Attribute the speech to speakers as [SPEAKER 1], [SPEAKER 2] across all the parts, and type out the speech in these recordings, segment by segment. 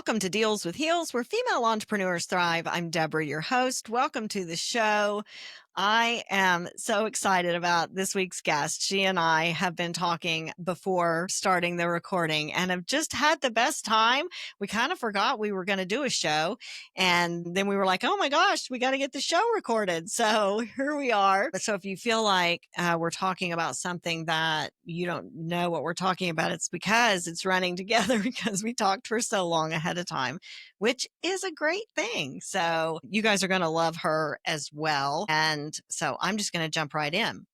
[SPEAKER 1] Welcome to Deals with Heels, where female entrepreneurs thrive. I'm Debra, your host. Welcome to the show. I am so excited about this week's guest. She and I have been talking before starting the recording and have just had the best time. We kind of forgot we were going to do a show. And then we were like, oh my gosh, we got to get the show recorded. So here we are. So if you feel like we're talking about something that you don't know what we're talking about, it's because it's running together because we talked for so long ahead of time, which is a great thing. So you guys are going to love her as well. And so I'm just going to jump right in.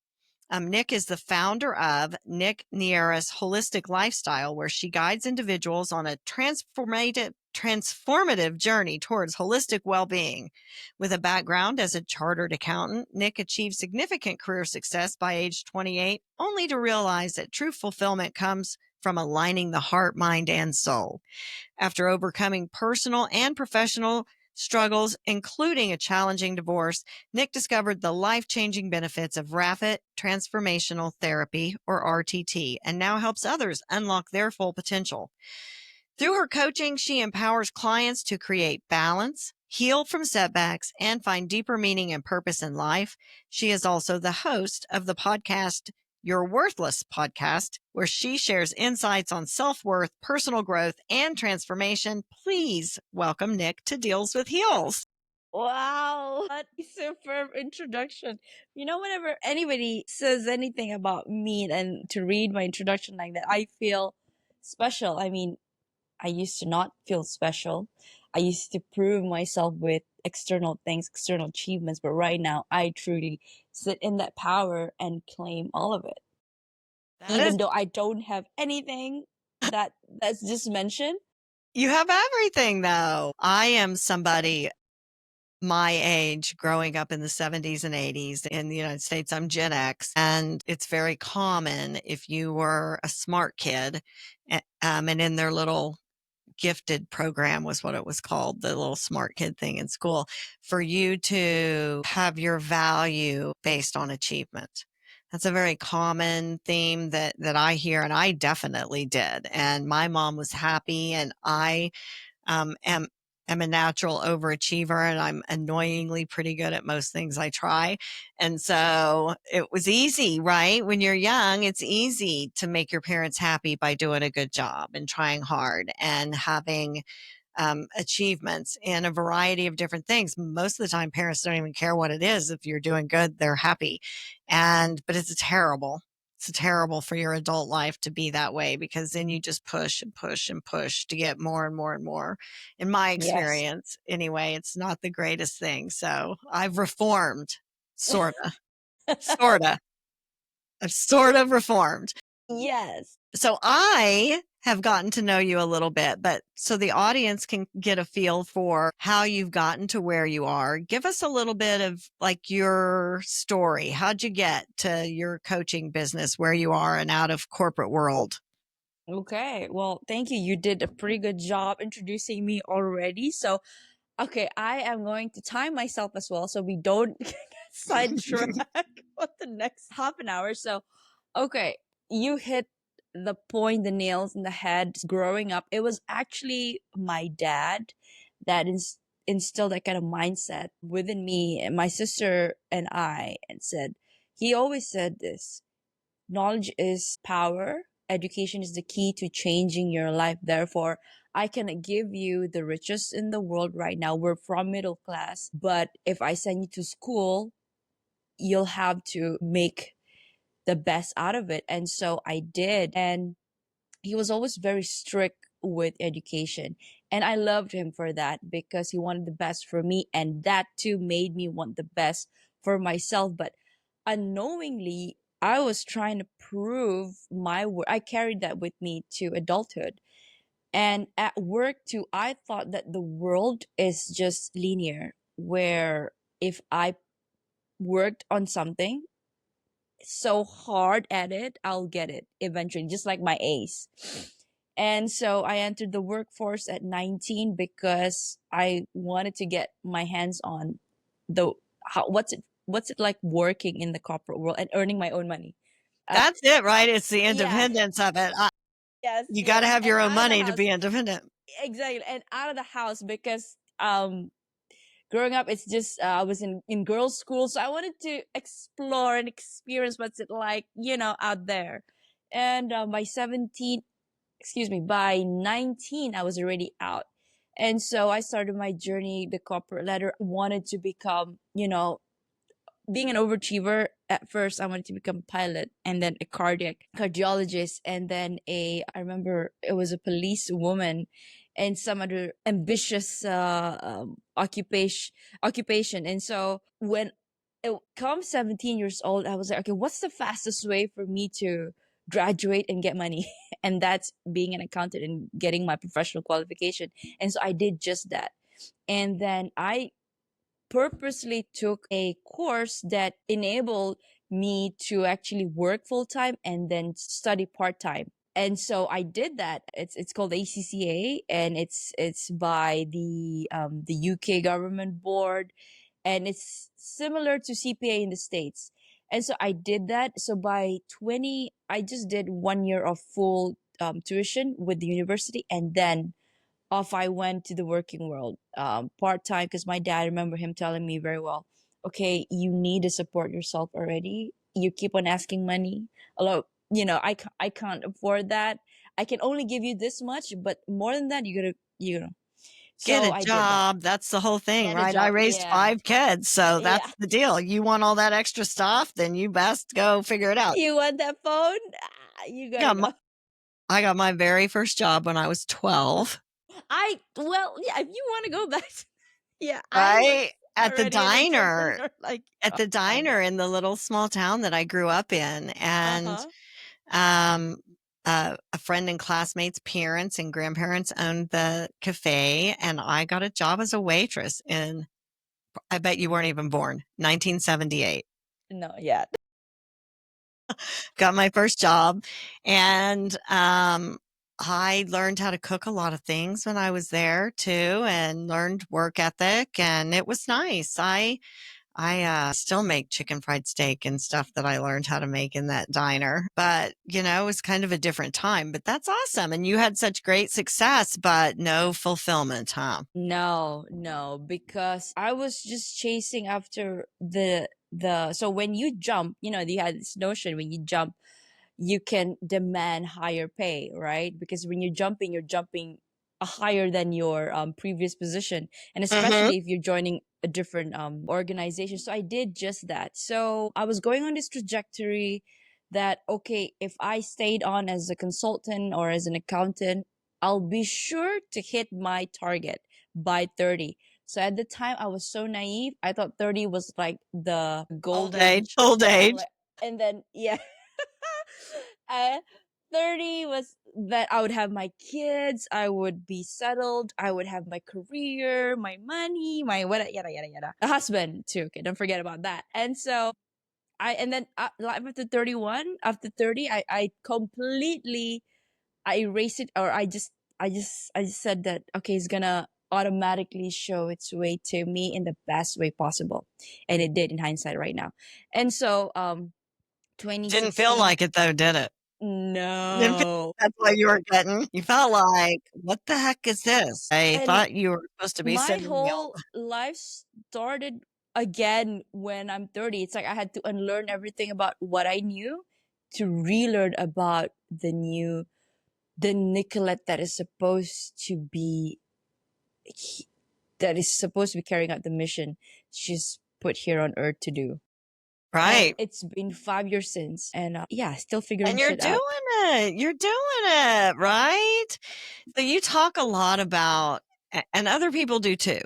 [SPEAKER 1] Nick is the founder of Nick Nieres Holistic Lifestyle, where she guides individuals on a transformative journey towards holistic well-being. With a background as a chartered accountant, Nick achieved significant career success by age 28, only to realize that true fulfillment comes from aligning the heart, mind, and soul. After overcoming personal and professional struggles, including a challenging divorce, Nick discovered the life-changing benefits of Rapid Transformational Therapy, or RTT, and now helps others unlock their full potential. Through her coaching, she empowers clients to create balance, heal from setbacks, and find deeper meaning and purpose in life. She is also the host of the podcast You're Worthless podcast, where she shares insights on self-worth, personal growth, and transformation. Please welcome Nick to Deals with Heels.
[SPEAKER 2] Wow, what a superb introduction. Whenever anybody says anything about me and to read my introduction like that, I feel special. I used to not feel special. I used to prove myself with external things, external achievements, but right now I truly sit in that power and claim all of it. Even though I don't have anything that's just mentioned.
[SPEAKER 1] You have everything, though. I am somebody my age growing up in the 70s and 80s in the United States. I'm Gen X, and it's very common if you were a smart kid, and in their little gifted program was what it was called, the little smart kid thing in school, for you to have your value based on achievement. That's a very common theme that I hear, and I definitely did. And my mom was happy, and I am a natural overachiever, and I'm annoyingly pretty good at most things I try. And so it was easy, right? When you're young, it's easy to make your parents happy by doing a good job and trying hard and having achievements in a variety of different things. Most of the time, parents don't even care what it is. If you're doing good, they're happy. But it's terrible. It's terrible for your adult life to be that way, because then you just push and push and push to get more and more and more. In my experience, anyway, it's not the greatest thing. So I've reformed, sort of. I've sort of reformed.
[SPEAKER 2] Yes.
[SPEAKER 1] So I have gotten to know you a little bit, but so the audience can get a feel for how you've gotten to where you are. Give us a little bit of like your story. How'd you get to your coaching business, where you are and out of corporate world?
[SPEAKER 2] Okay. Well, thank you. You did a pretty good job introducing me already. So, okay, I am going to time myself as well so we don't get sidetracked for the next half an hour. So, okay, you hit the point, the nails in the head. Growing up, it was actually my dad that instilled that kind of mindset within me and my sister and I, and he always said this: knowledge is power. Education is the key to changing your life. Therefore, I can give you the richest in the world right now. We're from middle class, but if I send you to school, you'll have to make the best out of it. And so I did. And he was always very strict with education. And I loved him for that, because he wanted the best for me. And that too made me want the best for myself. But unknowingly, I was trying to prove my worth. I carried that with me to adulthood. And at work too, I thought that the world is just linear, where if I worked on something so hard at it, I'll get it eventually, just like my A's. And so I entered the workforce at 19 because I wanted to get my hands on what's it like working in the corporate world and earning my own money.
[SPEAKER 1] That's it, right? It's the independence of it.
[SPEAKER 2] Yes.
[SPEAKER 1] You got to have your own
[SPEAKER 2] And I
[SPEAKER 1] money
[SPEAKER 2] have a
[SPEAKER 1] to be independent.
[SPEAKER 2] exactly, and out of the house because growing up it's just I was in girls school, so I wanted to explore and experience what's it like, out there. And by 17, excuse me, by 19 I was already out. And so I started my journey, the corporate ladder. Wanted to become, being an overachiever. At first I wanted to become a pilot, and then a cardiologist, and then a I remember it was a police woman, and some other ambitious occupation. And so when it comes 17 years old, I was like, okay, what's the fastest way for me to graduate and get money? And that's being an accountant and getting my professional qualification. And so I did just that. And then I purposely took a course that enabled me to actually work full time and then study part time. And so I did that. It's called ACCA, and it's by the UK government board, and it's similar to CPA in the States. And so I did that. So by 20, I just did 1 year of full tuition with the university, and then off I went to the working world, part time, because my dad, I remember him telling me very well, okay, you need to support yourself already. You keep on asking money. Although, I can't afford that. I can only give you this much, but more than that, you gotta.
[SPEAKER 1] Get
[SPEAKER 2] So
[SPEAKER 1] a
[SPEAKER 2] I did that.
[SPEAKER 1] job. That's the whole thing,
[SPEAKER 2] Get a
[SPEAKER 1] right? I
[SPEAKER 2] job.
[SPEAKER 1] raised
[SPEAKER 2] Yeah.
[SPEAKER 1] 5 kids, so
[SPEAKER 2] Yeah.
[SPEAKER 1] that's the deal. You want all that extra stuff, then you best go figure it out.
[SPEAKER 2] You want that phone? You
[SPEAKER 1] I
[SPEAKER 2] gotta
[SPEAKER 1] got my
[SPEAKER 2] go.
[SPEAKER 1] I got my very first job when I was 12,
[SPEAKER 2] Well, yeah, if you want to go back, yeah, I was
[SPEAKER 1] right? At the
[SPEAKER 2] already an
[SPEAKER 1] diner
[SPEAKER 2] entrepreneur. Like,
[SPEAKER 1] at
[SPEAKER 2] oh,
[SPEAKER 1] the
[SPEAKER 2] love
[SPEAKER 1] diner
[SPEAKER 2] it.
[SPEAKER 1] in the little small town that I grew up in,
[SPEAKER 2] Uh
[SPEAKER 1] and,
[SPEAKER 2] huh.
[SPEAKER 1] um, a friend and classmates' parents and grandparents owned the cafe, and I got a job as a waitress in I bet you weren't even born, 1978.
[SPEAKER 2] No, yeah.
[SPEAKER 1] Got my first job, and, I learned how to cook a lot of things when I was there too, and learned work ethic, and it was nice. I still make chicken fried steak and stuff that I learned how to make in that diner, but, it was kind of a different time, but that's awesome, and you had such great success, but no fulfillment, huh?
[SPEAKER 2] No, no, because I was just chasing after the so when you jump, you had this notion when you jump, you can demand higher pay, right? Because when you're jumping higher than your previous position, and
[SPEAKER 1] Mhm.
[SPEAKER 2] especially if you're joining a different organization. So I did just that. So I was going on this trajectory that, okay, if I stayed on as a consultant or as an accountant, I'll be sure to hit my target by 30. So at the time I was so naive. I thought 30 was like the
[SPEAKER 1] Old
[SPEAKER 2] golden,
[SPEAKER 1] age, old
[SPEAKER 2] yeah,
[SPEAKER 1] age.
[SPEAKER 2] and then yeah. uh, 30 was that I would have my kids, I would be settled, I would have my career, my money, my what, yada yada yada. A husband too. Okay, don't forget about that. And so and then life after 31, after 30, I completely I erased it, or I just said that, okay, it's gonna automatically show its way to me in the best way possible, and it did in hindsight right now. And so
[SPEAKER 1] Didn't feel
[SPEAKER 2] 2016.
[SPEAKER 1] like it though, did it? Didn't feel
[SPEAKER 2] No.
[SPEAKER 1] like that's what you were getting? You felt like, "What the heck is this?" I
[SPEAKER 2] And
[SPEAKER 1] thought you were supposed to be
[SPEAKER 2] my
[SPEAKER 1] sending me all
[SPEAKER 2] whole life started again when I'm 30. It's like I had to unlearn everything about what I knew to relearn about the Nicolette that is supposed to be carrying out the mission she's put here on earth to do. And
[SPEAKER 1] right.
[SPEAKER 2] it's been 5 years since, and yeah, still figuring
[SPEAKER 1] And you're
[SPEAKER 2] shit
[SPEAKER 1] doing
[SPEAKER 2] out.
[SPEAKER 1] you're doing it, right? So you talk a lot about and other people do too,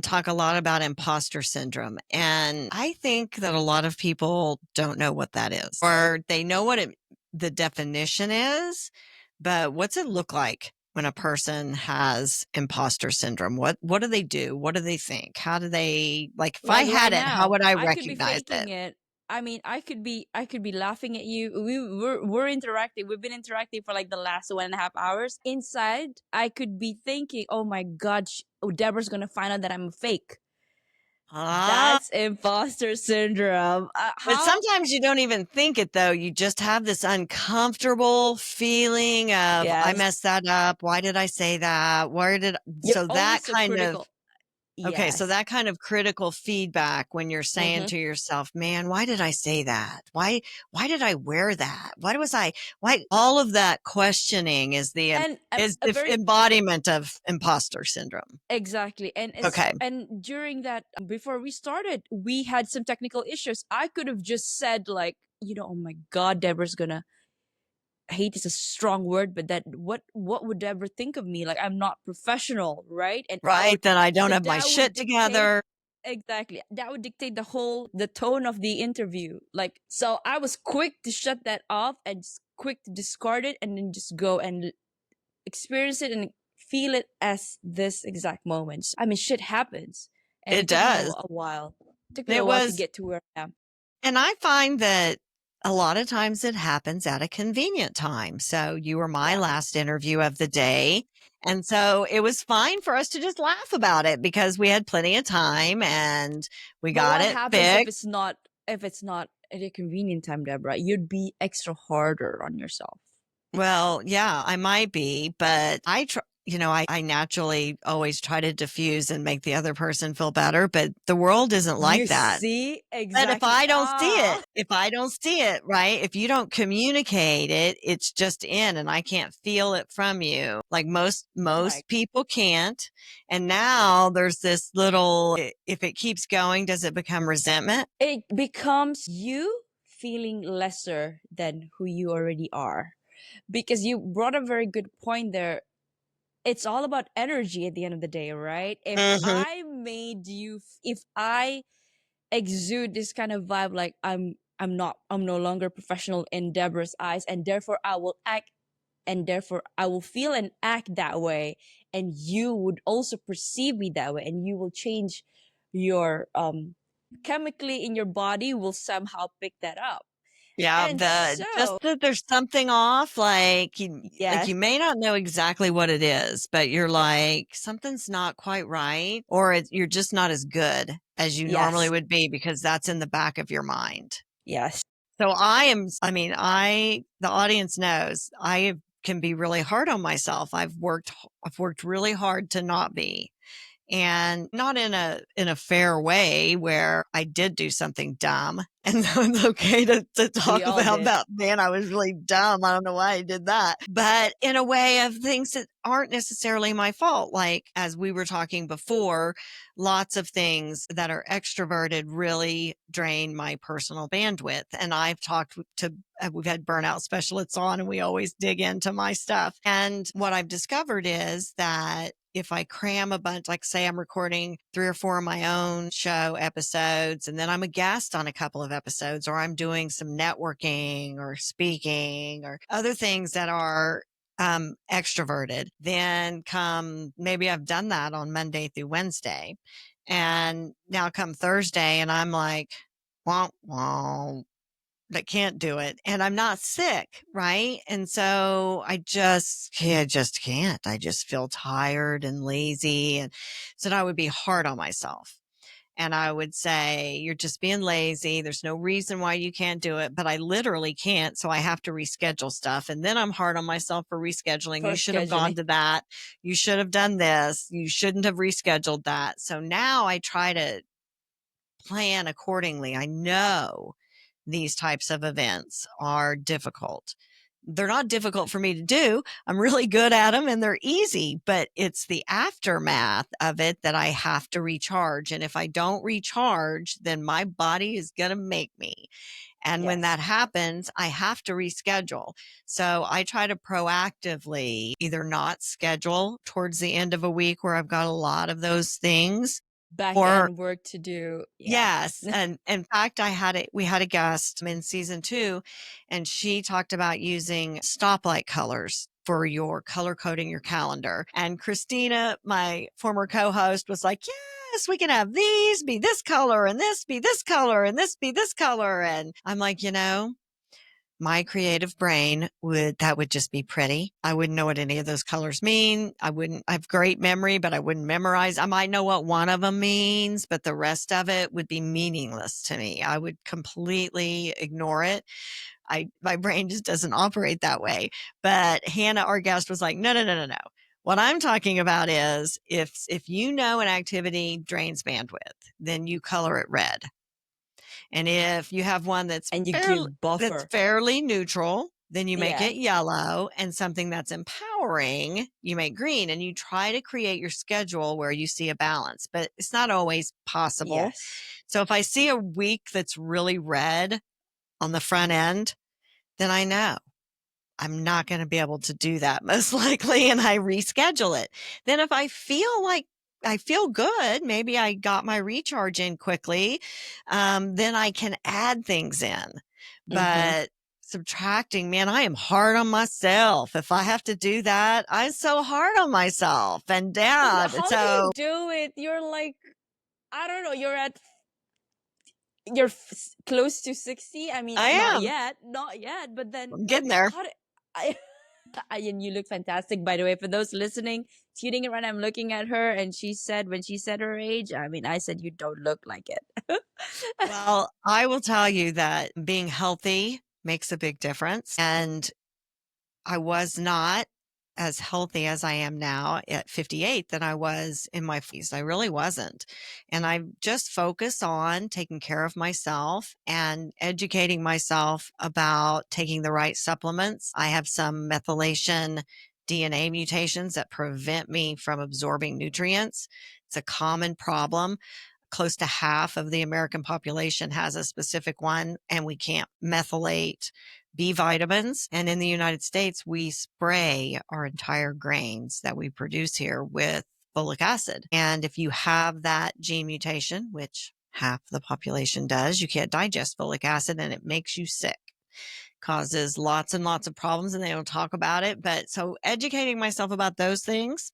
[SPEAKER 1] talk a lot about imposter syndrome, and I think that a lot of people don't know what that is, or they know what the definition is, but what's it look like when a person has imposter syndrome? What do they do? What do they think? How do they like if I
[SPEAKER 2] Like
[SPEAKER 1] had
[SPEAKER 2] right
[SPEAKER 1] it, how
[SPEAKER 2] now,
[SPEAKER 1] would I
[SPEAKER 2] I could be
[SPEAKER 1] recognize it?
[SPEAKER 2] faking it. I mean, I could be laughing at you. We're interacting. We've been interacting for like the last 1.5 hours. Inside, I could be thinking, "Oh my god, oh, Deborah's gonna find out that I'm a fake."
[SPEAKER 1] Ah,
[SPEAKER 2] That's imposter syndrome.
[SPEAKER 1] but
[SPEAKER 2] How?
[SPEAKER 1] sometimes you don't even think it though. You just have this uncomfortable feeling of, I
[SPEAKER 2] Yes.
[SPEAKER 1] messed that up. Why did I say that?
[SPEAKER 2] You're
[SPEAKER 1] So that
[SPEAKER 2] always so
[SPEAKER 1] kind of,
[SPEAKER 2] critical.
[SPEAKER 1] okay, so
[SPEAKER 2] Yes.
[SPEAKER 1] that kind of critical feedback when you're saying
[SPEAKER 2] Mm-hmm.
[SPEAKER 1] to yourself, man, why did I say that? Why did I wear that? Why all of that questioning is
[SPEAKER 2] And
[SPEAKER 1] is
[SPEAKER 2] a
[SPEAKER 1] the
[SPEAKER 2] very
[SPEAKER 1] embodiment of imposter syndrome.
[SPEAKER 2] exactly.
[SPEAKER 1] Okay.
[SPEAKER 2] And during that, before we started, we had some technical issues. I could have just said like, oh my God, Deborah's gonna hate is a strong word, but that what would Deborah think of me? Like I'm not professional, right? And I
[SPEAKER 1] Right.
[SPEAKER 2] would
[SPEAKER 1] Then I don't
[SPEAKER 2] so
[SPEAKER 1] have my
[SPEAKER 2] that would
[SPEAKER 1] shit
[SPEAKER 2] dictate
[SPEAKER 1] together.
[SPEAKER 2] exactly that would dictate the tone of the interview. Like so I was quick to shut that off and just quick to discard it and then just go and experience it and feel it as this exact moment. I mean shit happens. And
[SPEAKER 1] It
[SPEAKER 2] it took me
[SPEAKER 1] does.
[SPEAKER 2] a while. It took me a
[SPEAKER 1] It
[SPEAKER 2] while to
[SPEAKER 1] was,
[SPEAKER 2] get to where I am.
[SPEAKER 1] and I find that a lot of times it happens at a convenient time. So you were my
[SPEAKER 2] Yeah.
[SPEAKER 1] last interview of the day. And so it was fine for us to just laugh about it because we had plenty of time and we
[SPEAKER 2] But
[SPEAKER 1] got
[SPEAKER 2] what
[SPEAKER 1] it
[SPEAKER 2] happens
[SPEAKER 1] fixed.
[SPEAKER 2] if it's not at a convenient time, Deborah? You'd be extra harder on yourself.
[SPEAKER 1] Well, yeah, I might be, but I try, I naturally always try to diffuse and make the other person feel better, but the world isn't like
[SPEAKER 2] You
[SPEAKER 1] that.
[SPEAKER 2] see
[SPEAKER 1] But if
[SPEAKER 2] exactly.
[SPEAKER 1] I don't see it,
[SPEAKER 2] Ah,
[SPEAKER 1] right? If you don't communicate it, it's just in and I can't feel it from you. Like
[SPEAKER 2] my!
[SPEAKER 1] most people can't. And now there's this little, if it keeps going, does it become resentment?
[SPEAKER 2] It becomes you feeling lesser than who you already are, because you brought a very good point there. It's all about energy at the end of the day, right?
[SPEAKER 1] Mhm.
[SPEAKER 2] If I exude this kind of vibe, like I'm no longer professional in Deborah's eyes, and therefore I will act and therefore I will feel and act that way, and you would also perceive me that way, and you will change your chemically in your body will somehow pick that up.
[SPEAKER 1] Yeah,
[SPEAKER 2] And so,
[SPEAKER 1] just that there's something off, like you
[SPEAKER 2] yes,
[SPEAKER 1] may not know exactly what it is, but you're like, something's not quite right, or you're just not as good as you normally
[SPEAKER 2] yes,
[SPEAKER 1] would be because that's in the back of your mind.
[SPEAKER 2] yes,
[SPEAKER 1] So the audience knows can be really hard on myself. I've worked really hard to not be, and not in a fair way where I did do something dumb. And so it's okay to
[SPEAKER 2] we
[SPEAKER 1] talk
[SPEAKER 2] all
[SPEAKER 1] about
[SPEAKER 2] did.
[SPEAKER 1] that. Man, I was really dumb. I don't know why I did that. But in a way of things that aren't necessarily my fault. Like as we were talking before, lots of things that are extroverted really drain my personal bandwidth. And I've talked to we've had burnout specialists on and we always dig into my stuff. And what I've discovered is that if I cram a bunch, like say I'm recording 3 or 4 of my own show episodes, and then I'm a guest on a couple of episodes, or I'm doing some networking or speaking or other things that are extroverted, then come maybe I've done that on Monday through Wednesday. And now come Thursday, and I'm like, womp, womp, that can't do it. And I'm not sick, right? And so I just can't. I just feel tired and lazy. And so I would be hard on myself. And I would say, you're just being lazy. There's no reason why you can't do it, but I literally can't. So I have to reschedule stuff. And then I'm hard on myself for rescheduling.
[SPEAKER 2] For
[SPEAKER 1] You should have gone
[SPEAKER 2] scheduling.
[SPEAKER 1] to that. You should have done this. You shouldn't have rescheduled that. So now I try to plan accordingly. I know these types of events are difficult. They're not difficult for me to do. I'm really good at them and they're easy, but it's the aftermath of it that I have to recharge. And if I don't recharge, then my body is going to make me. And when
[SPEAKER 2] Yes,
[SPEAKER 1] that happens, I have to reschedule. So I try to proactively either not schedule towards the end of a week where I've got a lot of those things,
[SPEAKER 2] back
[SPEAKER 1] or
[SPEAKER 2] end work to do. Yeah.
[SPEAKER 1] yes, and in fact, we had a guest in season 2, and she talked about using stoplight colors for your color coding your calendar. And Christina, my former co-host, was like, "Yes, we can have these be this color and this be this color and this be this color." And I'm like, my creative brain would just be pretty. I wouldn't know what any of those colors mean. I have great memory, but I wouldn't memorize. I might know what one of them means, but the rest of it would be meaningless to me. I would completely ignore it. My brain just doesn't operate that way. But Hannah, our guest, was like, no, no, no, no, no. What I'm talking about is if you know an activity drains bandwidth, then you color it red. And if you have one
[SPEAKER 2] And you give
[SPEAKER 1] that's
[SPEAKER 2] buffer.
[SPEAKER 1] fairly neutral, then you make
[SPEAKER 2] Yeah.
[SPEAKER 1] it yellow, and something that's empowering, you make green, and you try to create your schedule where you see a balance, but it's not always possible.
[SPEAKER 2] Yes.
[SPEAKER 1] So if I see a week that's really red on the front end, then I know I'm not going to be able to do that most likely, and I reschedule it. Then if I feel like I feel good, maybe I got my recharge in quickly, then I can add things in.
[SPEAKER 2] Mm-hmm.
[SPEAKER 1] But subtracting, man, I am hard on myself. If I have to do that, I'm so hard on myself and
[SPEAKER 2] But
[SPEAKER 1] dad.
[SPEAKER 2] how do you
[SPEAKER 1] So
[SPEAKER 2] do it? You're like, I don't know, you're close to 60. I mean,
[SPEAKER 1] I
[SPEAKER 2] not
[SPEAKER 1] am.
[SPEAKER 2] yet, not yet, but then
[SPEAKER 1] I'm getting there.
[SPEAKER 2] how do I and you look fantastic, by the way. For those listening, tuning in right now, I'm looking at her, and she said, when she said her age, I mean, I said, you don't look like it.
[SPEAKER 1] Well, I will tell you that being healthy makes a big difference. And I was not as healthy as I am now at 58 than I was in my 40s. I really wasn't. And I just focus on taking care of myself and educating myself about taking the right supplements. I have some methylation DNA mutations that prevent me from absorbing nutrients. It's a common problem. Close to half of the American population has a specific one, and we can't methylate B vitamins. And in the United States, we spray our entire grains that we produce here with folic acid. And if you have that gene mutation, which half the population does, you can't digest folic acid and it makes you sick. Causes lots and lots of problems, and they don't talk about it. But so educating myself about those things,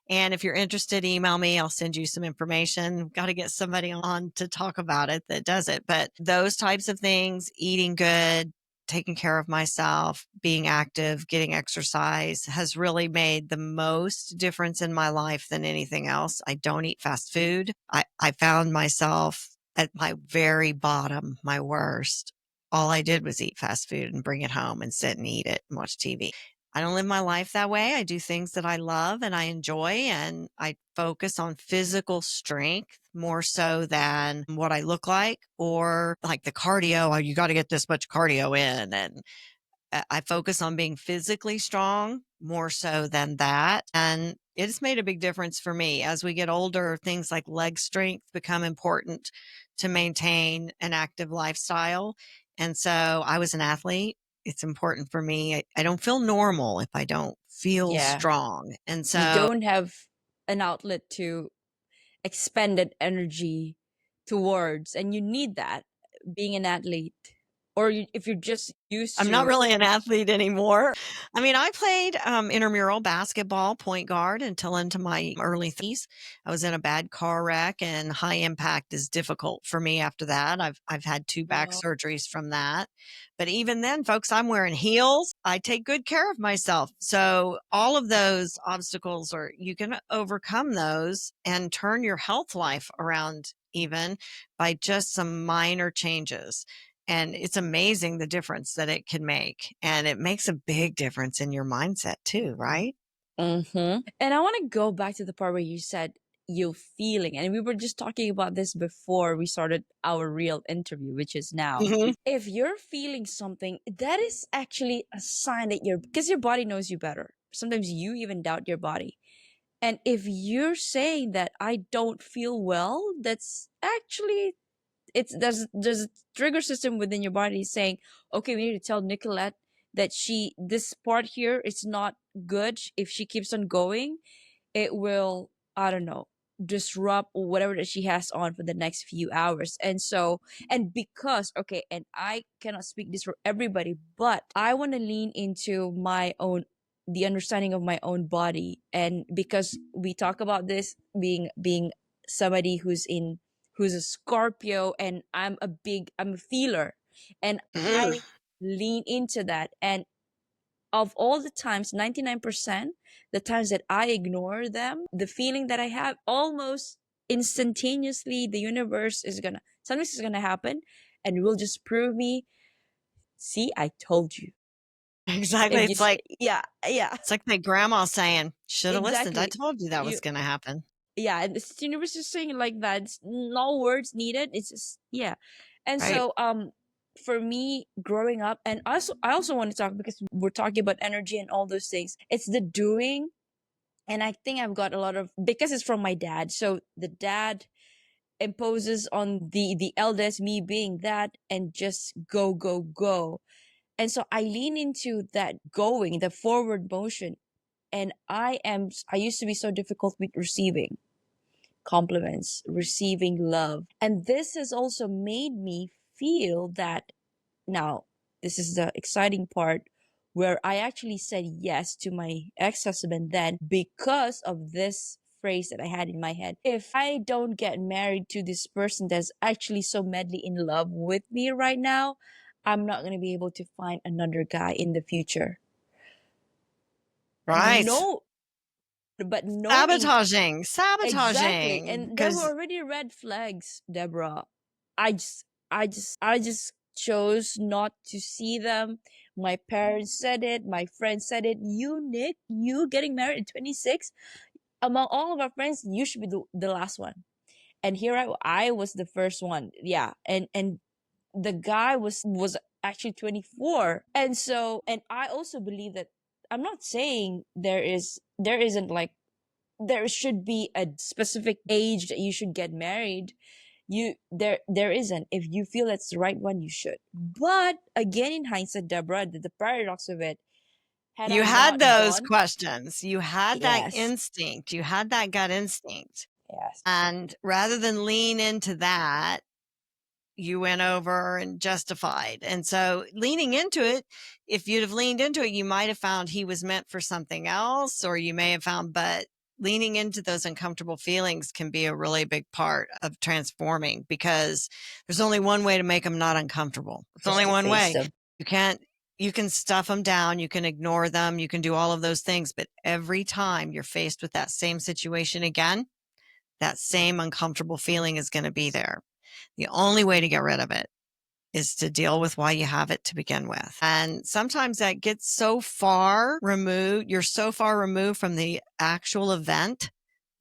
[SPEAKER 1] and if you're interested, email me. I'll send you some information. Got to get somebody on to talk about it that does it. But those types of things, eating good, taking care of myself, being active, getting exercise has really made the most difference in my life than anything else. I don't eat fast food. I found myself at my very bottom, my worst. All I did was eat fast food and bring it home and sit and eat it and watch TV. I don't live my life that way. I do things that I love and I enjoy, and I focus on physical strength more so than what I look like or like the cardio. Oh, you got to get this much cardio in. And I focus on being physically strong more so than that. And it's made a big difference for me. As we get older, things like leg strength become important to maintain an active lifestyle. And so I was an athlete. It's important for me. I don't feel normal if I don't feel
[SPEAKER 2] Yeah.
[SPEAKER 1] strong. And
[SPEAKER 2] You
[SPEAKER 1] so
[SPEAKER 2] don't have an outlet to expended energy towards, and you need that being an athlete, or if you're just used
[SPEAKER 1] I'm not
[SPEAKER 2] to.
[SPEAKER 1] really an athlete anymore. I mean, I played intramural basketball, point guard until into my early 30s. I was in a bad car wreck, and high impact is difficult for me after that. I've had 2 back
[SPEAKER 2] Well,
[SPEAKER 1] surgeries from that. But even then, folks, I'm wearing heels. I take good care of myself. So all of those obstacles are you can overcome those and turn your health life around even by just some minor changes. And it's amazing the difference that it can make. And it makes a big difference in your mindset too, right?
[SPEAKER 2] mm-hmm. And I want to go back to the part where you said you feeling, and we were just talking about this before we started our real interview, which is now.
[SPEAKER 1] Mhm.
[SPEAKER 2] If you're feeling something, that is actually a sign that because your body knows you better. Sometimes you even doubt your body. And if you're saying that I don't feel well, that's actually there's a trigger system within your body saying, okay, we need to tell Nicolette that this part here is not good. If she keeps on going, it will, I don't know, disrupt whatever that she has on for the next few hours. And so, and because, okay, and I cannot speak this for everybody, but I want to lean into the understanding of my own body. And because we talk about this being somebody who's a Scorpio, and I'm a feeler, and I
[SPEAKER 1] Mm.
[SPEAKER 2] lean into that. And of all the times, 99%, the times that I ignore them, the feeling that I have, almost instantaneously, the universe is gonna, something is gonna happen and will just prove me, see, I told you.
[SPEAKER 1] Exactly.
[SPEAKER 2] If you, yeah, yeah,
[SPEAKER 1] It's like my grandma saying, "Should have listened. I
[SPEAKER 2] exactly.
[SPEAKER 1] told you that
[SPEAKER 2] You,
[SPEAKER 1] was going to happen."
[SPEAKER 2] yeah, and the universe is saying it like that. It's no words needed. It's just, yeah. And
[SPEAKER 1] Right.
[SPEAKER 2] so, for me growing up, and also I also want to talk, because we're talking about energy and all those things. It's the doing. And I think I've got a lot of, because it's from my dad. So the dad imposes on the eldest, me being that, and just go, go, go. And so I lean into that going, the forward motion. And I used to be so difficult with receiving compliments, receiving love. And this has also made me feel that now, this is the exciting part, where I actually said yes to my ex husband then because of this phrase that I had in my head. If I don't get married to this person that's actually so madly in love with me right now, I'm not going to be able to find another guy in the future.
[SPEAKER 1] Right.
[SPEAKER 2] No, but knowing
[SPEAKER 1] Sabotaging,
[SPEAKER 2] exactly,
[SPEAKER 1] sabotaging.
[SPEAKER 2] and there were
[SPEAKER 1] Because,
[SPEAKER 2] already red flags, Deborah. I just chose not to see them. My parents said it, my friends said it. You, Nick, you getting married at 26? Among all of our friends, you should be the last one. And here I was the first one. Yeah. And the guy was actually 24. And so, and I also believe that, I'm not saying there isn't like, there should be a specific age that you should get married. There isn't. If you feel it's the right one, you should. But again, in hindsight, Deborah, the paradox of it, had
[SPEAKER 1] you
[SPEAKER 2] I
[SPEAKER 1] had
[SPEAKER 2] not
[SPEAKER 1] those
[SPEAKER 2] gone,
[SPEAKER 1] questions. You had that
[SPEAKER 2] yes,
[SPEAKER 1] instinct. You had that gut instinct.
[SPEAKER 2] yes,
[SPEAKER 1] And rather than lean into that, you went over and justified. And so leaning into it, if you'd have leaned into it, you might have found he was meant for something else, or you may have found, but leaning into those uncomfortable feelings can be a really big part of transforming, because there's only one way to make them not uncomfortable. It's
[SPEAKER 2] just
[SPEAKER 1] only
[SPEAKER 2] to
[SPEAKER 1] one
[SPEAKER 2] face
[SPEAKER 1] way.
[SPEAKER 2] them.
[SPEAKER 1] You can't, you can stuff them down, you can ignore them, you can do all of those things. But every time you're faced with that same situation again, that same uncomfortable feeling is going to be there. The only way to get rid of it is to deal with why you have it to begin with. And sometimes that gets so far removed, you're so far removed from the actual event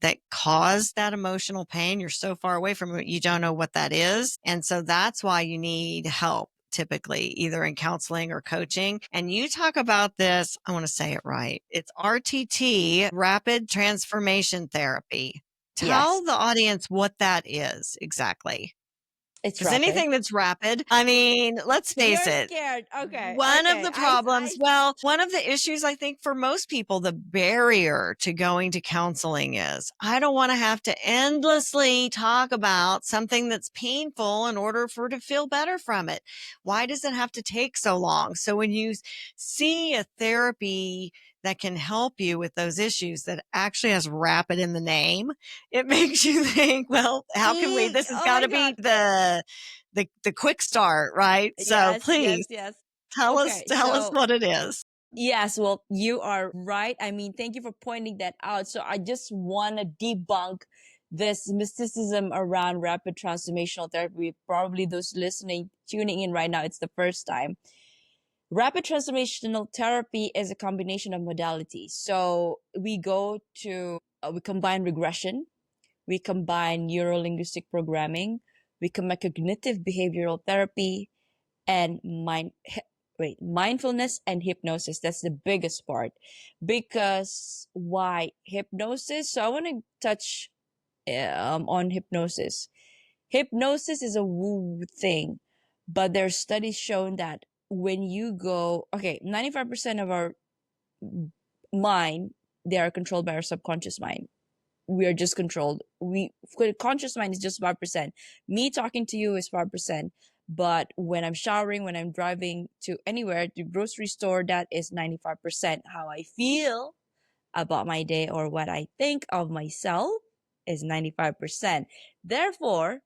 [SPEAKER 1] that caused that emotional pain. You're so far away from it, you don't know what that is. And so that's why you need help, typically, either in counseling or coaching. And you talk about this, I want to say it right. It's RTT, Rapid Transformation Therapy.
[SPEAKER 2] Yes,
[SPEAKER 1] Tell the audience what that is exactly.
[SPEAKER 2] it's
[SPEAKER 1] Because
[SPEAKER 2] rapid.
[SPEAKER 1] anything that's rapid, I mean, let's face
[SPEAKER 2] You're
[SPEAKER 1] it,
[SPEAKER 2] scared. Okay,
[SPEAKER 1] one of
[SPEAKER 2] okay.
[SPEAKER 1] the problems, well, one of the issues I think for most people, the barrier to going to counseling is, I don't want to have to endlessly talk about something that's painful in order for to feel better from it. Why does it have to take so long? So when you see a therapy that can help you with those issues that actually has rapid in the name, it makes you think, well, how can we,
[SPEAKER 2] See,
[SPEAKER 1] this has
[SPEAKER 2] oh
[SPEAKER 1] got
[SPEAKER 2] my
[SPEAKER 1] to be
[SPEAKER 2] god.
[SPEAKER 1] the quick start, right? So
[SPEAKER 2] Yes, yes,
[SPEAKER 1] please
[SPEAKER 2] yes.
[SPEAKER 1] tell us,
[SPEAKER 2] Okay,
[SPEAKER 1] tell us
[SPEAKER 2] so
[SPEAKER 1] what it is.
[SPEAKER 2] yes, well, you are right. I mean, thank you for pointing that out. So I just want to debunk this mysticism around rapid transformational therapy. Probably those listening, tuning in right now, it's the first time. Rapid transformational therapy is a combination of modalities. So we combine regression, we combine neuro linguistic programming, we combine cognitive behavioral therapy, and mindfulness and hypnosis. That's the biggest part. Because why hypnosis? So I want to touch on hypnosis. Hypnosis is a woo thing, but there's studies showing that when you go, okay, 95% of our mind, they are controlled by our subconscious mind. We are just controlled. Conscious mind is just 5%. Me talking to you is 5%. But when I'm showering, when I'm driving to anywhere, to grocery store, that is 95%. How I feel about my day or what I think of myself is 95%. Therefore,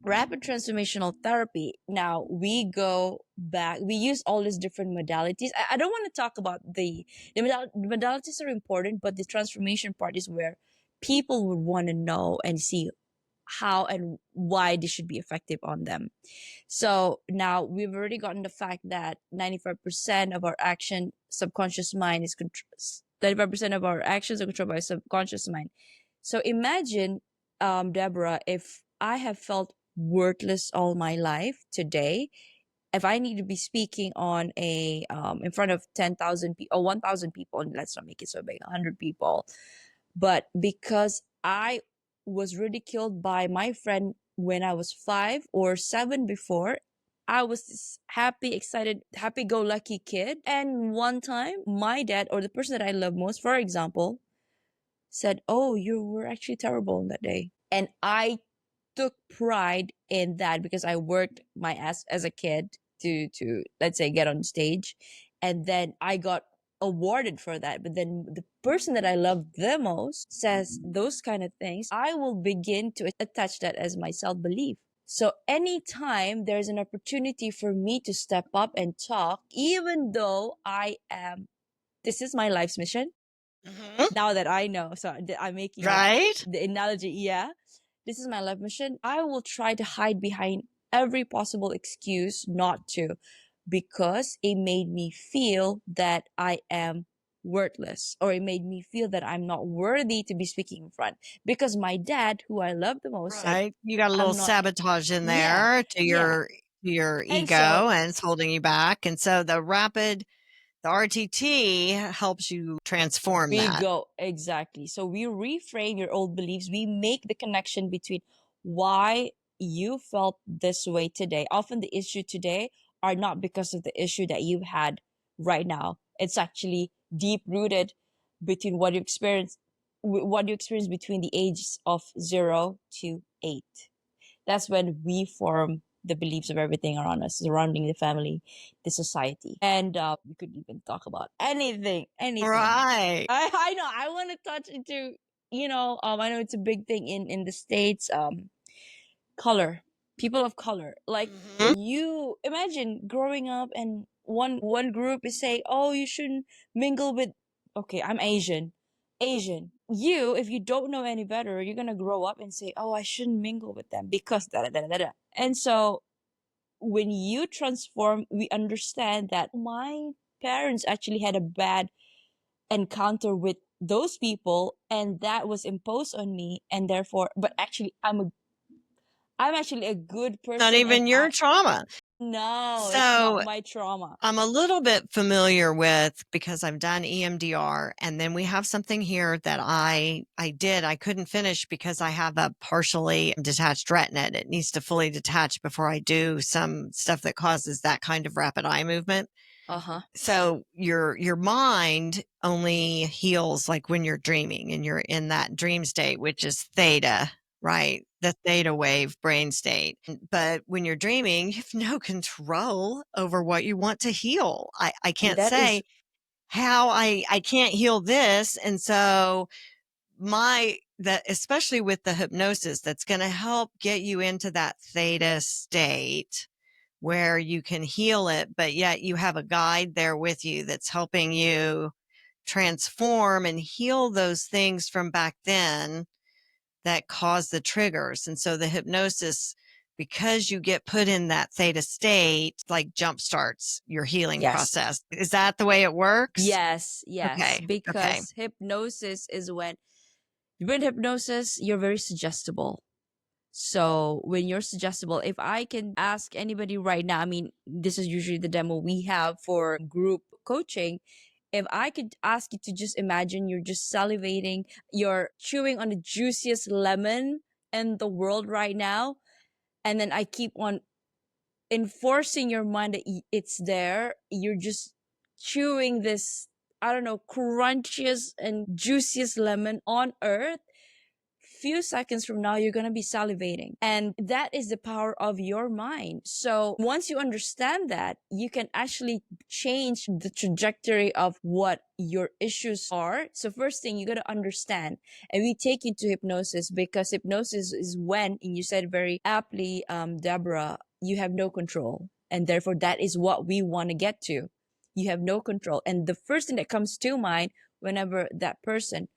[SPEAKER 2] Rapid Transformational Therapy, now we go back, we use all these different modalities. I don't want to talk about the modalities are important, but the transformation part is where people would want to know and see how and why this should be effective on them. So now we've already gotten the fact that 95% of our action subconscious mind is 95% of our actions are controlled by subconscious mind. So imagine, Deborah, if I have felt worthless all my life today, if I need to be speaking on a in front of 10,000 people or 1,000 people, and let's not make it so big, 100 people, but because I was ridiculed by my friend when I was 5 or 7 before, I was this happy, excited, happy go lucky kid. And one time, my dad, or the person that I love most, for example, said, "Oh, you were actually terrible on that day." And I took pride in that because I worked my ass as a kid to let's say get on stage, and then I got awarded for that. But then the person that I love the most says those kind of things, I will begin to attach that as my self-belief. So anytime there's an opportunity for me to step up and talk, even though this is my life's mission,
[SPEAKER 1] Mhm.
[SPEAKER 2] now that I know, so I'm making
[SPEAKER 1] Right?
[SPEAKER 2] the analogy, yeah, this is my life mission, I will try to hide behind every possible excuse not to, because it made me feel that I am worthless, or it made me feel that I'm not worthy to be speaking in front, because my dad, who I love the most, said
[SPEAKER 1] Right. You got a little
[SPEAKER 2] I'm not.
[SPEAKER 1] sabotage in
[SPEAKER 2] Yeah,
[SPEAKER 1] there to
[SPEAKER 2] yeah.
[SPEAKER 1] your
[SPEAKER 2] And
[SPEAKER 1] ego,
[SPEAKER 2] so
[SPEAKER 1] and it's holding you back. And so the RTT helps you transform
[SPEAKER 2] we
[SPEAKER 1] that.
[SPEAKER 2] go, exactly. So we reframe your old beliefs. We make the connection between why you felt this way today. Often the issue today are not because of the issue that you've had right now. It's actually deep rooted between what you experience between the ages of 0 to 8. That's when we form the beliefs of everything around us, surrounding the family, the society. And we could even talk about anything.
[SPEAKER 1] Right.
[SPEAKER 2] I know I want to touch into, I know it's a big thing in the States, color, people of color. Like,
[SPEAKER 1] Mhm.
[SPEAKER 2] you imagine growing up and one group is saying, "Oh, you shouldn't mingle with." Okay, I'm Asian. You, if you don't know any better, you're gonna grow up and say, "Oh, I shouldn't mingle with them because da da da da da." And so when you transform, we understand that my parents actually had a bad encounter with those people, and that was imposed on me, and therefore, but actually, I'm actually a good
[SPEAKER 1] Not
[SPEAKER 2] person, and
[SPEAKER 1] even your trauma.
[SPEAKER 2] no, it's not
[SPEAKER 1] So
[SPEAKER 2] my trauma.
[SPEAKER 1] I'm a little bit familiar with, because I've done EMDR, and then we have something here that I couldn't finish because I have a partially detached retina. It needs to fully detach before I do some stuff that causes that kind of rapid eye movement.
[SPEAKER 2] Uh-huh.
[SPEAKER 1] So your mind only heals like when you're dreaming and you're in that dream state, which is theta, right? The theta wave brain state. But when you're dreaming, you have no control over what you want to heal. I can't
[SPEAKER 2] That is
[SPEAKER 1] say how I can't heal this. And so that especially with the hypnosis, that's going to help get you into that theta state where you can heal it, but yet you have a guide there with you that's helping you transform and heal those things from back then that caused the triggers. And so the hypnosis, because you get put in that theta state, like jump starts your healing
[SPEAKER 2] yes.
[SPEAKER 1] process. Is that the way it works?
[SPEAKER 2] Yes,
[SPEAKER 1] Okay. Okay.
[SPEAKER 2] because hypnosis is when hypnosis, you're very suggestible. So when you're suggestible, if I can ask anybody right now, I mean, this is usually the demo we have for group coaching. If I could ask you to just imagine you're just salivating, you're chewing on the juiciest lemon in the world right now, and then I keep on enforcing your mind that it's there, you're just chewing this, I don't know, crunchiest and juiciest lemon on earth. few seconds from now, you're going to be salivating. And that is the power of your mind. So once you understand that, you can actually change the trajectory of what your issues are. So first thing, you got to understand, and we take you to hypnosis, because hypnosis is when, and you said very aptly, Deborah, you have no control. And therefore, that is what we want to get to. You have no control. And the first thing that comes to mind whenever that person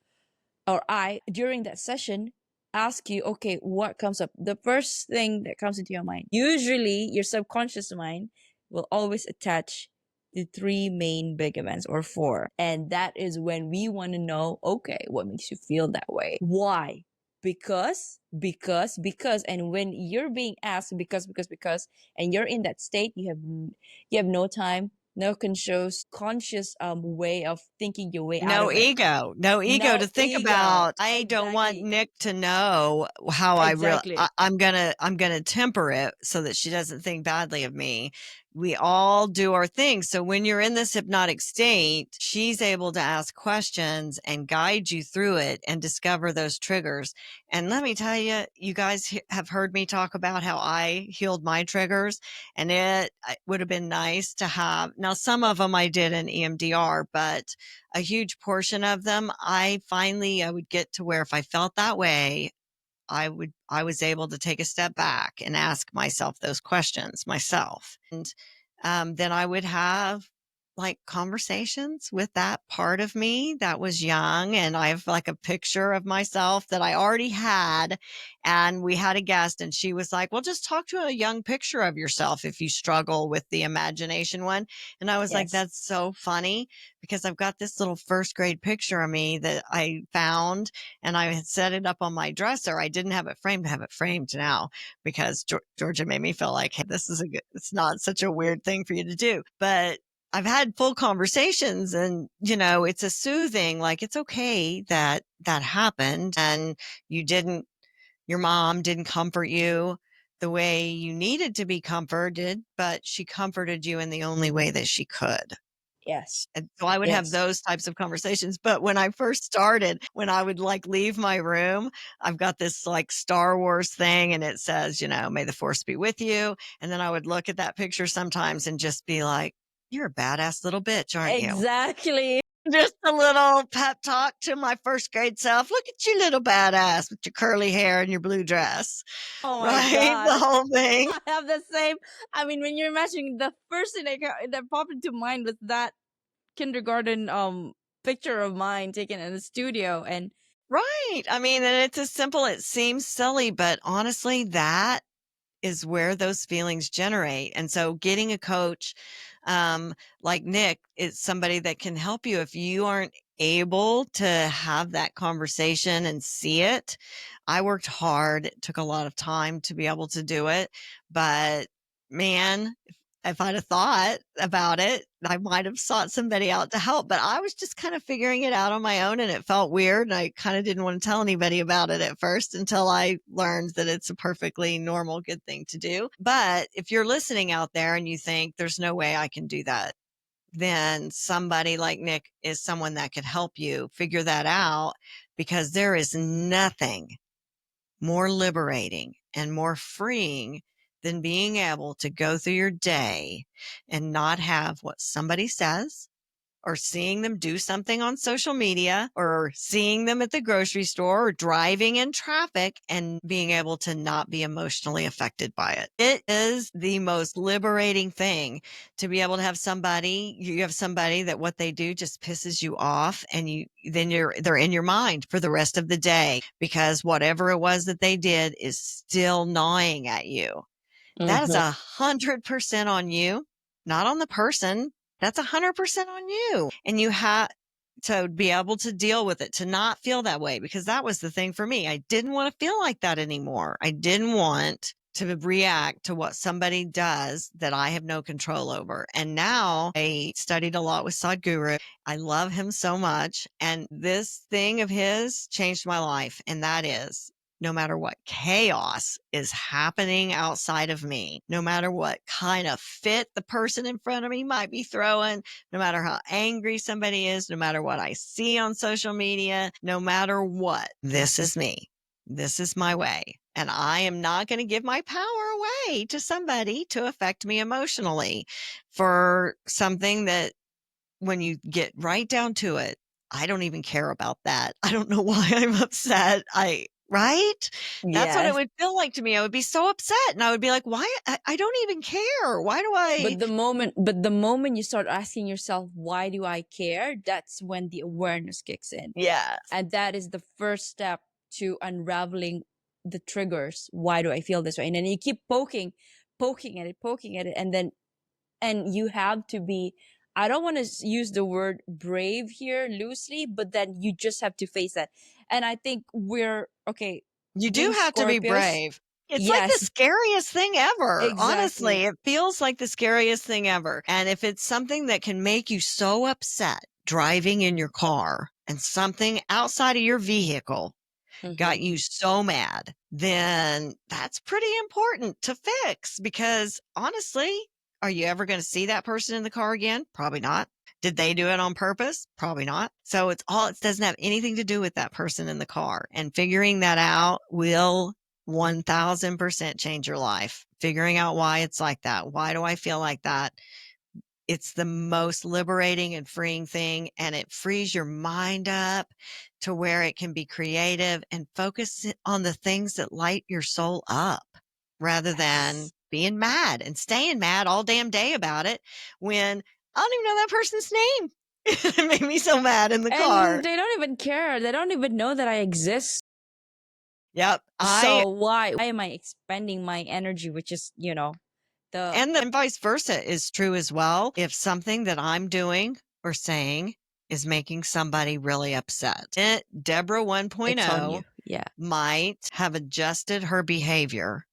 [SPEAKER 2] or I, during that session, ask you, okay, what comes up? The first thing that comes into your mind, usually your subconscious mind will always attach the three main big events, or four. And that is when we want to know, okay, what makes you feel that way? Why? Because, and when you're being asked because, and you're in that state, you have no time, no conscious way of thinking your way out
[SPEAKER 1] No
[SPEAKER 2] of it.
[SPEAKER 1] ego,
[SPEAKER 2] No
[SPEAKER 1] to think
[SPEAKER 2] ego.
[SPEAKER 1] about. I don't want
[SPEAKER 2] Exactly.
[SPEAKER 1] Nick to know how
[SPEAKER 2] Exactly.
[SPEAKER 1] I'm gonna temper it so that she doesn't think badly of me. We all do our thing. So when you're in this hypnotic state, she's able to ask questions and guide you through it and discover those triggers. And let me tell you, you guys have heard me talk about how I healed my triggers, and it would have been nice to have. Now, some of them I did in EMDR, but a huge portion of them, I would get to where if I felt that way, I was able to take a step back and ask myself those questions myself. And then I would have like conversations with that part of me that was young. And I have like a picture of myself that I already had. And we had a guest, and she was like, well, just talk to a young picture of yourself if you struggle with the imagination one. And I was like,
[SPEAKER 2] Yes.
[SPEAKER 1] that's so funny, because I've got this little first grade picture of me that I found, and I had set it up on my dresser. I didn't have it framed. I have it framed now because Georgia made me feel like, hey, it's not such a weird thing for you to do. But I've had full conversations, and, it's a soothing, like, it's okay that that happened, and your mom didn't comfort you the way you needed to be comforted, but she comforted you in the only way that she could.
[SPEAKER 2] Yes.
[SPEAKER 1] And so I would have
[SPEAKER 2] Yes.
[SPEAKER 1] those types of conversations. But when I first started, when I would like leave my room, I've got this like Star Wars thing, and it says, may the force be with you. And then I would look at that picture sometimes and just be like, you're a badass little bitch, aren't you?
[SPEAKER 2] Exactly.
[SPEAKER 1] Just a little pep talk to my first grade self. Look at you, little badass, with your curly hair and your blue dress.
[SPEAKER 2] Oh my
[SPEAKER 1] Right?
[SPEAKER 2] God.
[SPEAKER 1] The whole thing.
[SPEAKER 2] I have the same. I mean, when you're imagining, the first thing that popped into mind was that kindergarten picture of mine taken in the studio. And
[SPEAKER 1] Right. I mean, and it's as simple, it seems silly, but honestly, that is where those feelings generate. And so getting a coach like Nick is somebody that can help you if you aren't able to have that conversation and see it. I worked hard. It took a lot of time to be able to do it. But man, if I'd have thought about it, I might have sought somebody out to help. But I was just kind of figuring it out on my own, and it felt weird. And I kind of didn't want to tell anybody about it at first until I learned that it's a perfectly normal, good thing to do. But if you're listening out there and you think there's no way I can do that, then somebody like Nick is someone that could help you figure that out, because there is nothing more liberating and more freeing than being able to go through your day and not have what somebody says, or seeing them do something on social media, or seeing them at the grocery store, or driving in traffic, and being able to not be emotionally affected by it. It is the most liberating thing to be able to have you have somebody that what they do just pisses you off, and they're in your mind for the rest of the day, because whatever it was that they did is still gnawing at you. That is 100% on you, not on the person. That's 100% on you. And you have to be able to deal with it, to not feel that way, because that was the thing for me. I didn't want to feel like that anymore. I didn't want to react to what somebody does that I have no control over. And now I studied a lot with Sadhguru. I love him so much. And this thing of his changed my life. And that is, no matter what chaos is happening outside of me, no matter what kind of fit the person in front of me might be throwing, no matter how angry somebody is, no matter what I see on social media, no matter what, this is me. This is my way. And I am not going to give my power away to somebody to affect me emotionally for something that, when you get right down to it, I don't even care about that. I don't know why I'm upset. Right? That's what it
[SPEAKER 2] Yes.
[SPEAKER 1] would feel like to me. I would be so upset and I would be like, why? I don't even care. Why do I?
[SPEAKER 2] But the moment you start asking yourself, why do I care? That's when the awareness kicks in.
[SPEAKER 1] Yeah.
[SPEAKER 2] And that is the first step to unraveling the triggers. Why do I feel this way? And then you keep poking at it, and you have to be, I don't want to use the word brave here loosely, but then you just have to face that. And I think we're okay,
[SPEAKER 1] You do
[SPEAKER 2] being
[SPEAKER 1] have to be
[SPEAKER 2] Scorpios.
[SPEAKER 1] brave. It's like the
[SPEAKER 2] Yes,
[SPEAKER 1] scariest thing ever. Honestly,
[SPEAKER 2] exactly.
[SPEAKER 1] it feels like the scariest thing ever. And if it's something that can make you so upset driving in your car and something outside of your vehicle got
[SPEAKER 2] Hmm.
[SPEAKER 1] you so mad, then that's pretty important to fix because honestly, are you ever going to see that person in the car again? Probably not. Did they do it on purpose? Probably not. So it doesn't have anything to do with that person in the car. And figuring that out will 1000% change your life. Figuring out why it's like that. Why do I feel like that? It's the most liberating and freeing thing, and it frees your mind up to where it can be creative and focus on the things that light your soul up rather than
[SPEAKER 2] Yes.
[SPEAKER 1] being mad and staying mad all damn day about it when I don't even know that person's name. It made me so mad in the car.
[SPEAKER 2] And they don't even care. They don't even know that I exist.
[SPEAKER 1] Yep.
[SPEAKER 2] So why am I expending my energy, which is, the
[SPEAKER 1] And vice versa is true as well. If something that I'm doing or saying is making somebody really upset, Deborah
[SPEAKER 2] it's on
[SPEAKER 1] 1.0
[SPEAKER 2] you. Yeah.
[SPEAKER 1] might have adjusted her behavior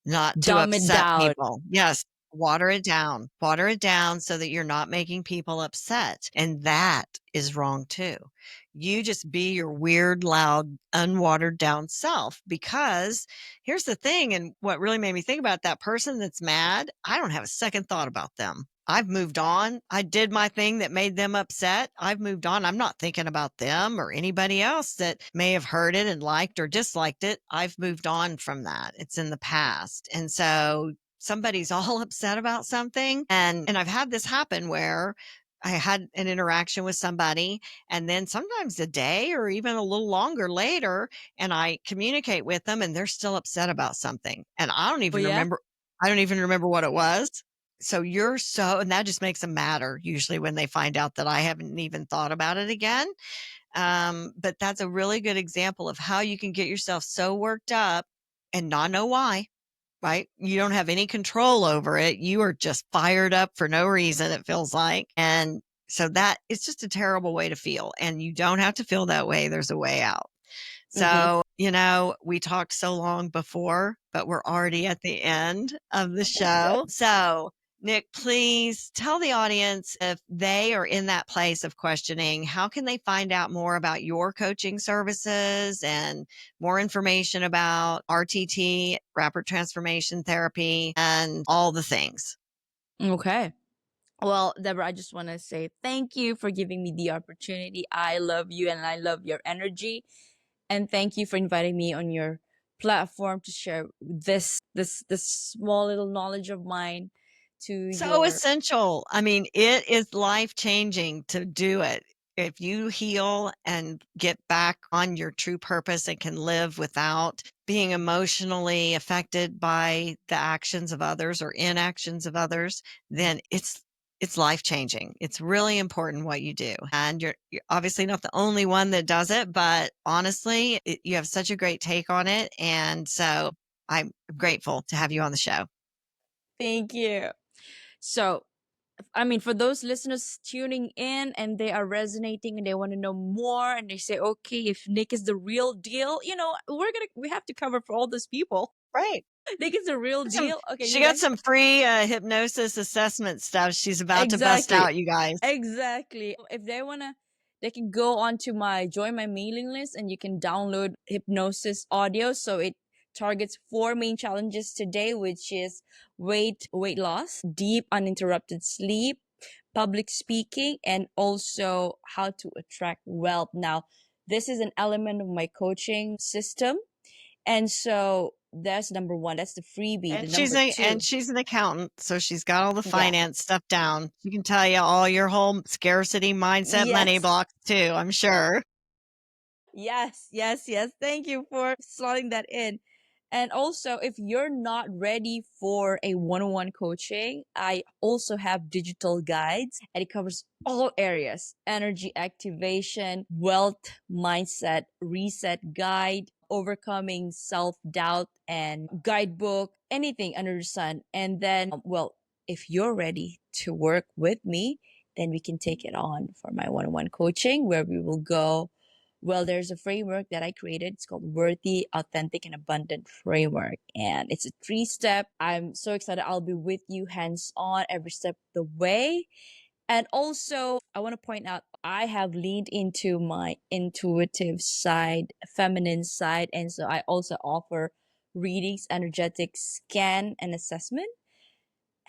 [SPEAKER 1] not to
[SPEAKER 2] Dumb it
[SPEAKER 1] upset
[SPEAKER 2] down.
[SPEAKER 1] people. Yes, water it down so that you're not making people upset. And that is wrong too. You just be your weird, loud, unwatered down self. Because here's the thing, and what really made me think about that person that's mad, I don't have a second thought about them. I've moved on. I did my thing that made them upset. I've moved on. I'm not thinking about them or anybody else that may have heard it and liked or disliked it. I've moved on from that. It's in the past. And so somebody's all upset about something. And I've had this happen where I had an interaction with somebody and then sometimes a day or even a little longer later, and I communicate with them and they're still upset about something. And
[SPEAKER 2] Oh yeah.
[SPEAKER 1] I don't even remember what it was. So and that just makes them madder usually when they find out that I haven't even thought about it again. But that's a really good example of how you can get yourself so worked up and not know why, right? You don't have any control over it. You are just fired up for no reason, it feels like. And so that it's just a terrible way to feel. And you don't have to feel that way. There's a way out.
[SPEAKER 2] Mm-hmm.
[SPEAKER 1] So, we talked so long before, but we're already at the end of the show. So, Nick, please tell the audience if they are in that place of questioning, how can they find out more about your coaching services and more information about RTT, Rapid Transformation Therapy, and all the things?
[SPEAKER 2] Okay. Well, Deborah, I just want to say thank you for giving me the opportunity. I love you and I love your energy. And thank you for inviting me on your platform to share this small little knowledge of mine to
[SPEAKER 1] So
[SPEAKER 2] your.
[SPEAKER 1] essential. I mean, it is life changing to do it. If you heal and get back on your true purpose and can live without being emotionally affected by the actions of others or inactions of others, then it's life changing. It's really important what you do. And you're obviously not the only one that does it, but honestly, you have such a great take on it. And so I'm grateful to have you on the show.
[SPEAKER 2] Thank you. So, I mean, for those listeners tuning in and they are resonating and they want to know more and they say, okay, if Nick is the real deal, we have to cover for all those people.
[SPEAKER 1] Right.
[SPEAKER 2] Nick is the real
[SPEAKER 1] Some
[SPEAKER 2] deal. Okay,
[SPEAKER 1] She
[SPEAKER 2] you
[SPEAKER 1] got
[SPEAKER 2] guys.
[SPEAKER 1] some free, hypnosis assessment stuff she's about to bust
[SPEAKER 2] Exactly.
[SPEAKER 1] out, you guys.
[SPEAKER 2] Exactly. If they wanna, they can go on to join my mailing list, and you can download hypnosis audio. So it targets four main challenges today, which is weight loss, deep uninterrupted sleep, public speaking, and also how to attract wealth. Now, this is an element of my coaching system. And so that's number one. That's the freebie. The number two.
[SPEAKER 1] She's an accountant, so she's got all the
[SPEAKER 2] Yeah.
[SPEAKER 1] finance stuff down. She can tell you all your whole scarcity mindset money
[SPEAKER 2] Yes.
[SPEAKER 1] blocks too, I'm sure.
[SPEAKER 2] Yes, yes, yes. Thank you for slotting that in. And also, if you're not ready for a one-on-one coaching, I also have digital guides and it covers all areas: energy activation, wealth, mindset, reset guide, overcoming self-doubt, and guidebook, anything under the sun. And then, well, if you're ready to work with me, then we can take it on for my one-on-one coaching where we will go, well, there's a framework that I created. It's called Worthy, Authentic, and Abundant Framework. And it's a 3-step. I'm so excited. I'll be with you hands on every step of the way. And also, I want to point out, I have leaned into my intuitive side, feminine side. And so I also offer readings, energetic scan, and assessment.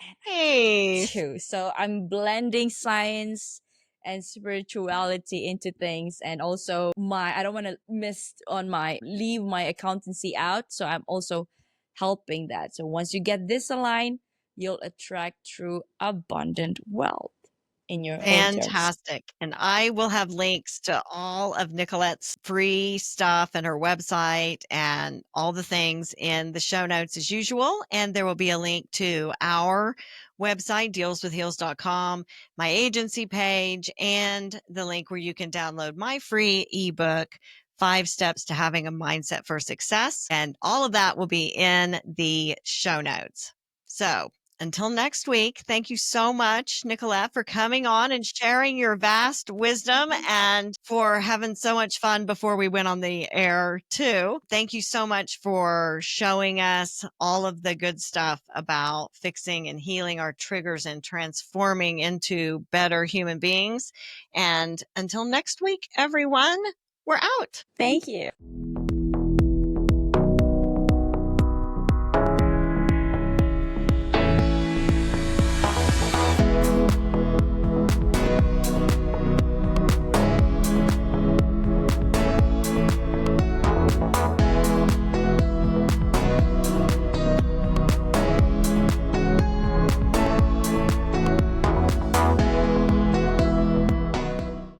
[SPEAKER 2] And I
[SPEAKER 1] Hey.
[SPEAKER 2] too. So I'm blending science and spirituality into things. And also I don't want to leave my accountancy out. So I'm also helping that. So once you get this aligned, you'll attract true abundant wealth in your own terms.
[SPEAKER 1] Fantastic. And I will have links to all of Nicolette's free stuff and her website and all the things in the show notes as usual. And there will be a link to our website, dealswithheels.com, my agency page, and the link where you can download my free ebook, 5 Steps to Having a Mindset for Success. And all of that will be in the show notes. So until next week, thank you so much, Nicolette, for coming on and sharing your vast wisdom and for having so much fun before we went on the air, too. Thank you so much for showing us all of the good stuff about fixing and healing our triggers and transforming into better human beings. And until next week, everyone, we're out.
[SPEAKER 2] Thank you.